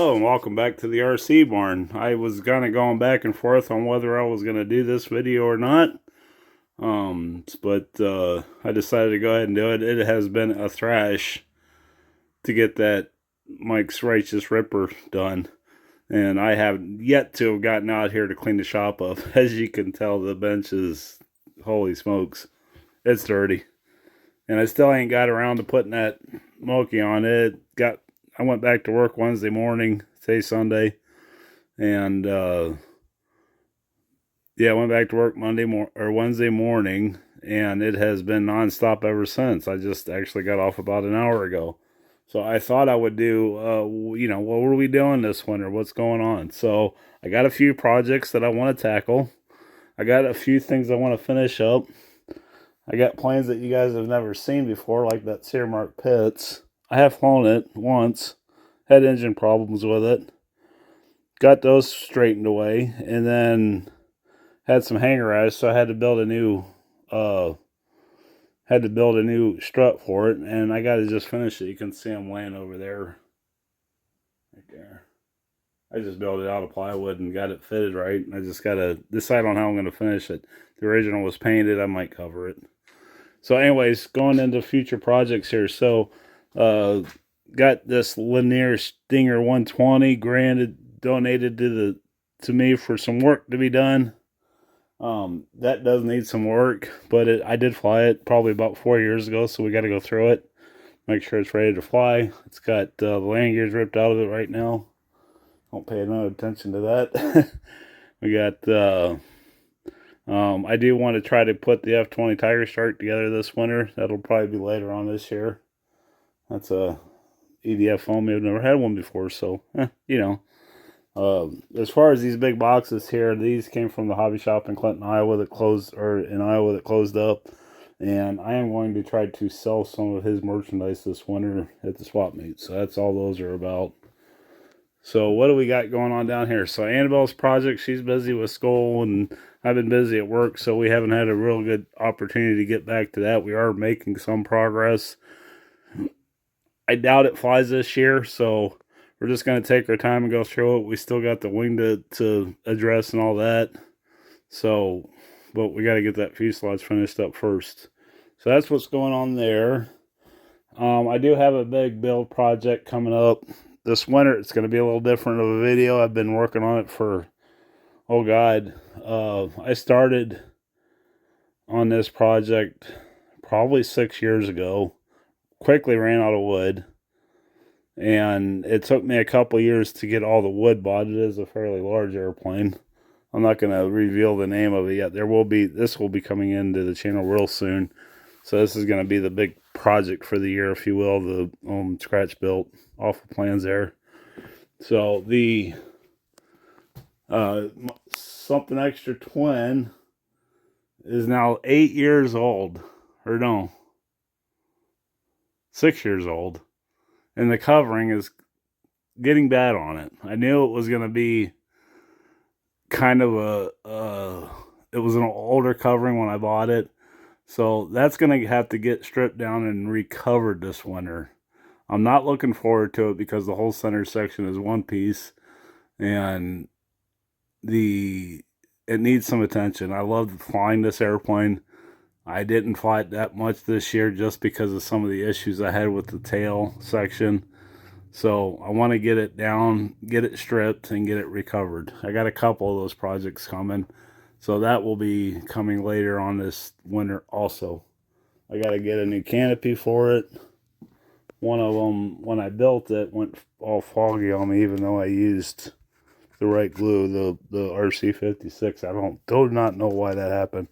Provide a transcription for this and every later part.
Hello and welcome back to the RC barn. I was kind of going back and forth on whether I was going to do this video or not. But I decided to go ahead and do it. It has been a thrash to get that Mike's Righteous Ripper done. And I have yet to have gotten out here to clean the shop up. As you can tell, the bench is, holy smokes, it's dirty. And I still ain't got around to putting that Moki on it. I went back to work Wednesday morning, today's Sunday, and I went back to work Wednesday morning, and it has been nonstop ever since. I just actually got off about an hour ago. So I thought I would do, what were we doing this winter? What's going on? So I got a few projects that I want to tackle. I got a few things I want to finish up. I got planes that you guys have never seen before, like that Searmark Pitts. I have flown it once, had engine problems with it, got those straightened away, and then had some hanger eyes, so I had to build a new strut for it, and I got to just finish it. You can see them laying over there, right there. I just built it out of plywood and got it fitted right. I just got to decide on how I'm going to finish it. The original was painted. I might cover it. So anyways, going into future projects here. So got this Lanier Stinger 120 donated to me for some work to be done. That does need some work, but I did fly it probably about 4 years ago, so we got to go through it, make sure it's ready to fly. It's got the landing gears ripped out of it right now. Don't pay no attention to that. We got I do want to try to put the F20 Tiger Shark together this winter. That'll probably be later on this year. That's a EDF foam. I've never had one before, so as far as these big boxes here, these came from the hobby shop in Clinton, Iowa that closed up, and I am going to try to sell some of his merchandise this winter at the swap meet. So that's all those are about. So what do we got going on down here? So Annabelle's project, she's busy with school, and I've been busy at work, so we haven't had a real good opportunity to get back to that. We are making some progress. I doubt it flies this year, so we're just going to take our time and go through it. We still got the wing to address and all that. So, but we got to get that fuselage finished up first. So that's what's going on there. I do have a big build project coming up this winter. It's going to be a little different of a video. I've been working on it for, I started on this project probably 6 years ago. Quickly ran out of wood, and it took me a couple years to get all the wood bought. It is a fairly large airplane. I'm not going to reveal the name of it yet. This will be coming into the channel real soon. So this is going to be the big project for the year, if you will, the scratch built awful plans there. So the Something Extra Twin is now 8 years old, or no, 6 years old, and the covering is getting bad on it. I knew it was going to be kind of it was an older covering when I bought it, so that's going to have to get stripped down and recovered this winter. I'm not looking forward to it because the whole center section is one piece, and it needs some attention. I love flying this airplane. I didn't fly it that much this year just because of some of the issues I had with the tail section. So I want to get it down, get it stripped, and get it recovered. I got a couple of those projects coming. So that will be coming later on this winter also. I got to get a new canopy for it. One of them, when I built it, went all foggy on me, even though I used the right glue, the RC56. I do not know why that happened.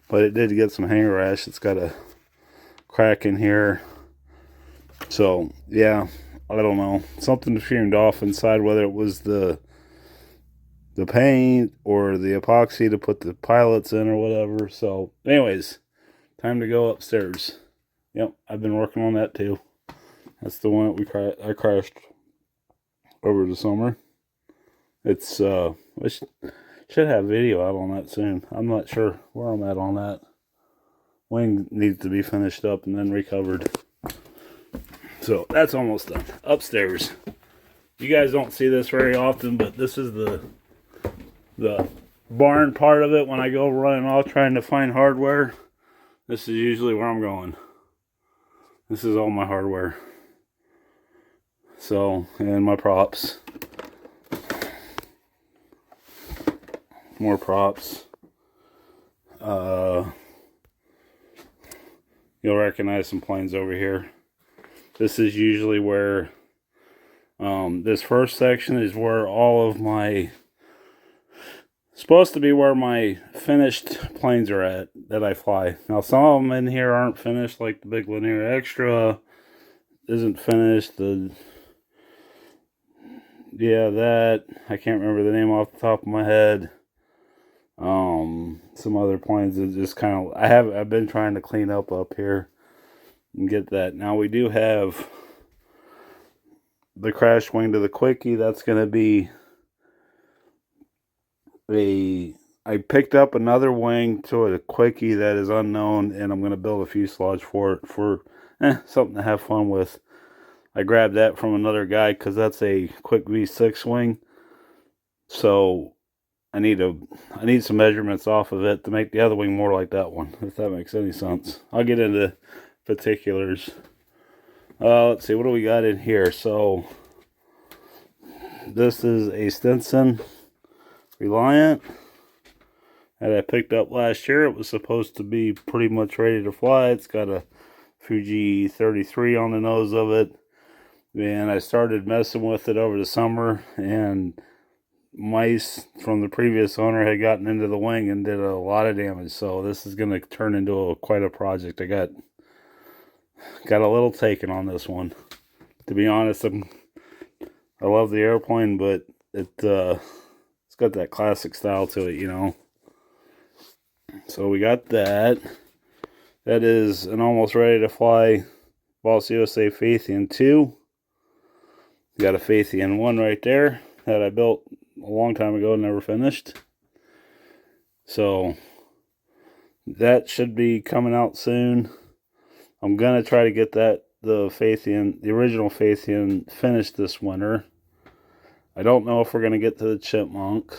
But it did get some hanger rash. It's got a crack in here. So, yeah, I don't know. Something fumed off inside, whether it was the paint or the epoxy to put the pilots in or whatever. So, anyways, time to go upstairs. Yep, I've been working on that too. That's the one that I crashed over the summer. It's, I should have video out on that soon. I'm not sure where I'm at on that. Wing needs to be finished up and then recovered. So that's almost done. Upstairs. You guys don't see this very often, but this is the barn part of it. When I go running off trying to find hardware, this is usually where I'm going. This is all my hardware. So, and my props. More props. You'll recognize some planes over here. This is usually where this first section is where all of my, supposed to be where my finished planes are at that I fly. Now some of them in here aren't finished, like the big Linear Extra isn't finished. That I can't remember the name off the top of my head. Some other planes that just kind of, I've been trying to clean up here and get that. Now we do have the crash wing to the Quickie. That's going to be I picked up another wing to a Quickie that is unknown, and I'm going to build a fuselage for it for something to have fun with. I grabbed that from another guy because that's a Quick V6 wing. So I need some measurements off of it to make the other wing more like that one, if that makes any sense. I'll get into particulars. Let's see, what do we got in here? So this is a Stinson Reliant that I picked up last year. It was supposed to be pretty much ready to fly. It's got a Fuji 33 on the nose of it. And I started messing with it over the summer, and mice from the previous owner had gotten into the wing and did a lot of damage. So this is going to turn into quite a project. I got a little taken on this one. To be honest, I love the airplane, but it's got that classic style to it, you know. So we got that. That is an almost ready to fly Boss USA Phaeton 2. Got a Phaeton 1 right there that I built a long time ago and never finished. So that should be coming out soon. I'm gonna try to get the original Phaeton finished this winter. I don't know if we're gonna get to the Chipmunk.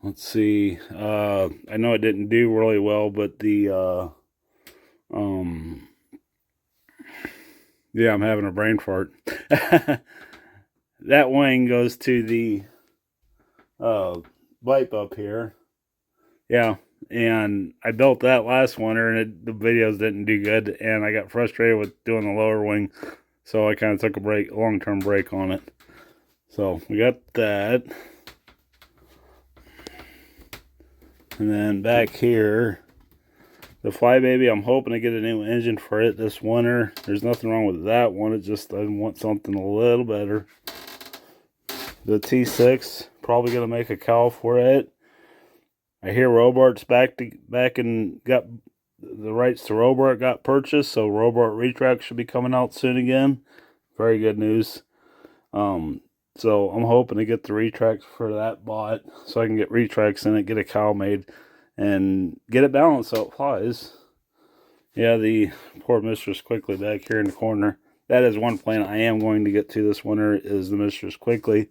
Let's see. I know it didn't do really well, but yeah, I'm having a brain fart. That wing goes to the Vipe up here. Yeah, and I built that last winter, and the videos didn't do good, and I got frustrated with doing the lower wing, so I kind of took a long-term break on it. So we got that. And then back here, the Flybaby, I'm hoping to get a new engine for it this winter. There's nothing wrong with that one. It's just I want something a little better. The T6, probably going to make a cowl for it. I hear Robart's back and got the rights to Robart got purchased, so Robart retract should be coming out soon again. Very good news. So I'm hoping to get the retracts for that bought so I can get retracts in it, get a cowl made, and get it balanced so it flies. Yeah, the poor Mistress Quickly back here in the corner. That is one plane I am going to get to this winter, is the Mistress Quickly.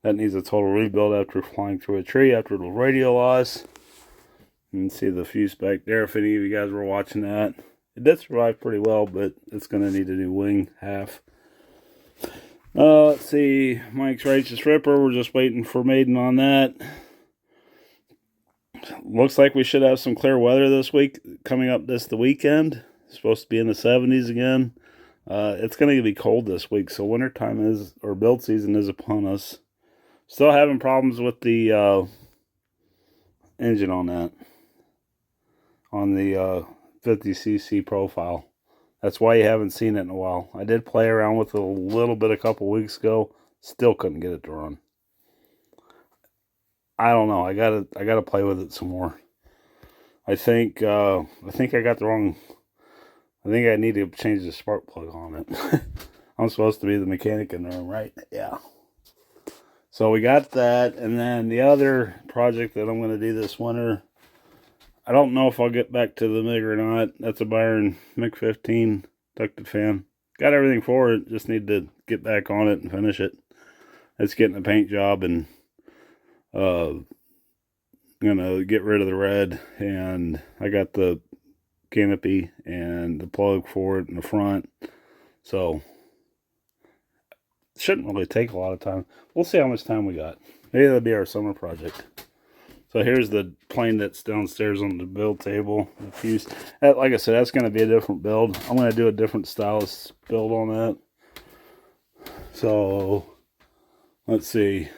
That needs a total rebuild after flying through a tree after the radio loss. You can see the fuse back there if any of you guys were watching that. It did survive pretty well, but it's going to need a new wing half. Let's see, Mike's Righteous Ripper, we're just waiting for maiden on that. Looks like we should have some clear weather this week, coming up the weekend. It's supposed to be in the 70s again. It's going to be cold this week, so wintertime build season is upon us. Still having problems with the engine on that, on the 50cc profile. That's why you haven't seen it in a while. I did play around with it a little bit a couple weeks ago. Still couldn't get it to run. I don't know. I gotta play with it some more. I think I got the wrong. I think I need to change the spark plug on it. I'm supposed to be the mechanic in the room, right? Yeah. So we got that, and then the other project that I'm going to do this winter, I don't know if I'll get back to the MiG or not. That's a Byron MiG-15 ducted fan. Got everything for it, just need to get back on it and finish it. It's getting a paint job and gonna get rid of the red, and I got the canopy and the plug for it in the front, so it shouldn't really take a lot of time. We'll see how much time we got. Maybe that'll be our summer project. So here's the plane that's downstairs on the build table. Like I said, that's going to be a different build. I'm going to do a different stylus build on that. So let's see.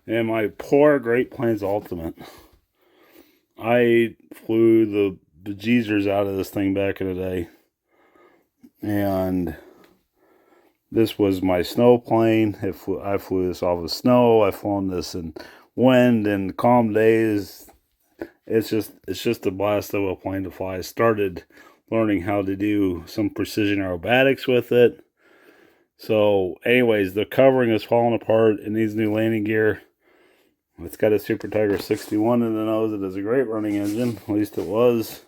And my poor Great Plains Ultimate, I flew the bejesus out of this thing back in the day. And this was my snow plane. I flew this off of snow. I've flown this in wind and calm days. It's just a blast of a plane to fly. I started learning how to do some precision aerobatics with it. So anyways, the covering is falling apart. It needs new landing gear. It's got a Super Tiger 61 in the nose. It is a great running engine. At least it was.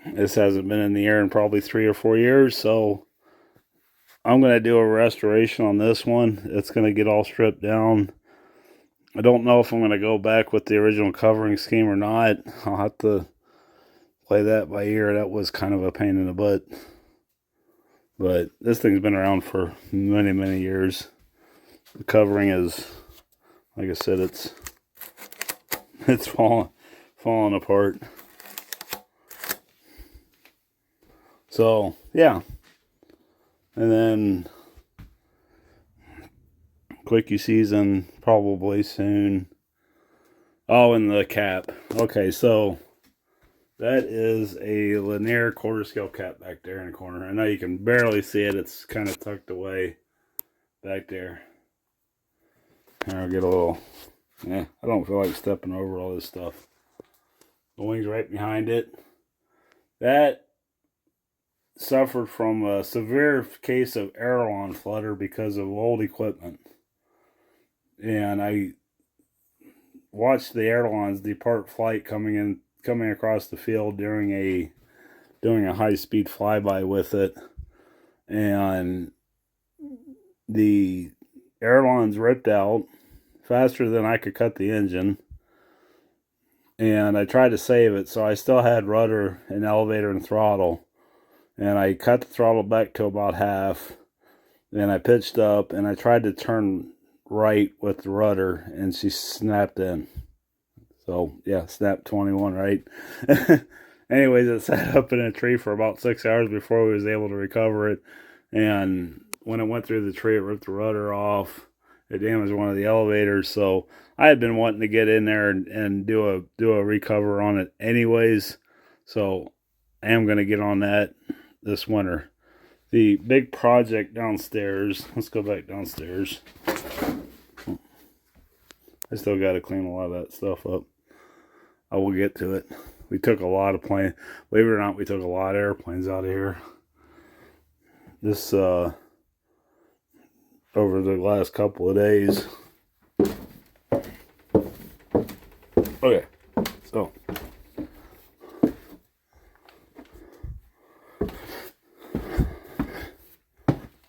This hasn't been in the air in probably 3 or 4 years. So I'm going to do a restoration on this one. It's going to get all stripped down. I don't know if I'm going to go back with the original covering scheme or not. I'll have to play that by ear. That was kind of a pain in the butt. But this thing's been around for many, many years. The covering is, like I said, it's falling apart. So, yeah. And then quickie season probably soon. Oh, and the cap. Okay, so that is a Lanier quarter scale cap back there in the corner. I know you can barely see it. It's kind of tucked away back there. And I'll get a little, I don't feel like stepping over all this stuff. The wing's right behind it. That suffered from a severe case of aileron flutter because of old equipment. And I watched the ailerons depart flight coming across the field doing a high-speed flyby with it, and the ailerons ripped out faster than I could cut the engine. And I tried to save it, so I still had rudder and elevator and throttle, and I cut the throttle back to about half, and I pitched up, and I tried to turn right with the rudder, and she snapped in. So yeah, snap 21, right? Anyways, it sat up in a tree for about 6 hours before we was able to recover it. And when it went through the tree, it ripped the rudder off. It damaged one of the elevators. So I had been wanting to get in there and do a recover on it anyways. So I am going to get on that this winter. The big project downstairs. Let's go back downstairs. I still got to clean a lot of that stuff up. I will get to it. We took a lot of planes. Believe it or not, we took a lot of airplanes out of here. This, over the last couple of days. Okay, so.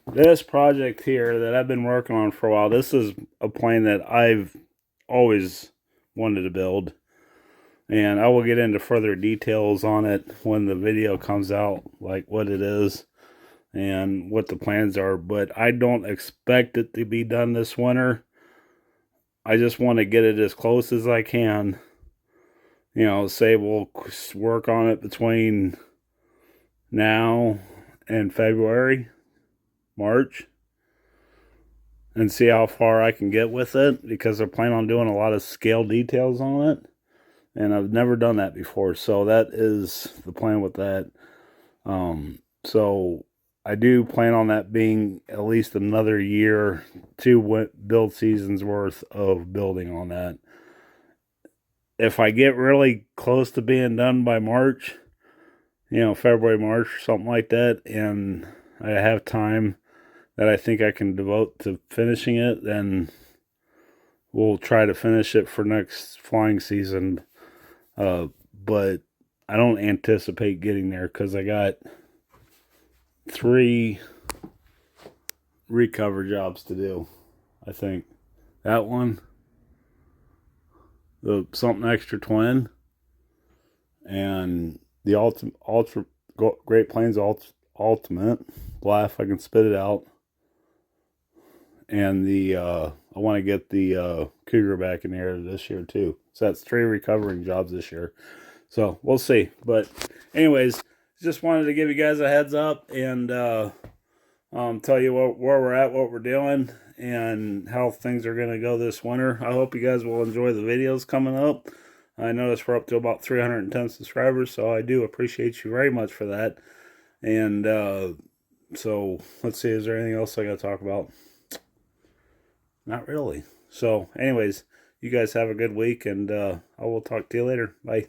This project here that I've been working on for a while, this is a plane that I've always wanted to build. And I will get into further details on it when the video comes out, like what it is and what the plans are. But I don't expect it to be done this winter. I just want to get it as close as I can. You know, say we'll work on it between now and February, March, and see how far I can get with it, because I plan on doing a lot of scale details on it. And I've never done that before, so that is the plan with that. So I do plan on that being at least another year, 2 build seasons worth of building on that. If I get really close to being done by March, you know, February, March, or something like that, and I have time that I think I can devote to finishing it, then we'll try to finish it for next flying season. But I don't anticipate getting there because I got 3 recover jobs to do. I think that one, the something extra twin, and the ultra Great Plains ultimate. Laugh, I can spit it out. And the I want to get the Cougar back in the air this year too. So that's 3 recovering jobs this year. So we'll see. But anyways, just wanted to give you guys a heads up and tell you where we're at, what we're doing, and how things are going to go this winter. I hope you guys will enjoy the videos coming up. I noticed we're up to about 310 subscribers, so I do appreciate you very much for that. And so let's see, is there anything else I got to talk about? Not really. So anyways, you guys have a good week, and I will talk to you later. Bye.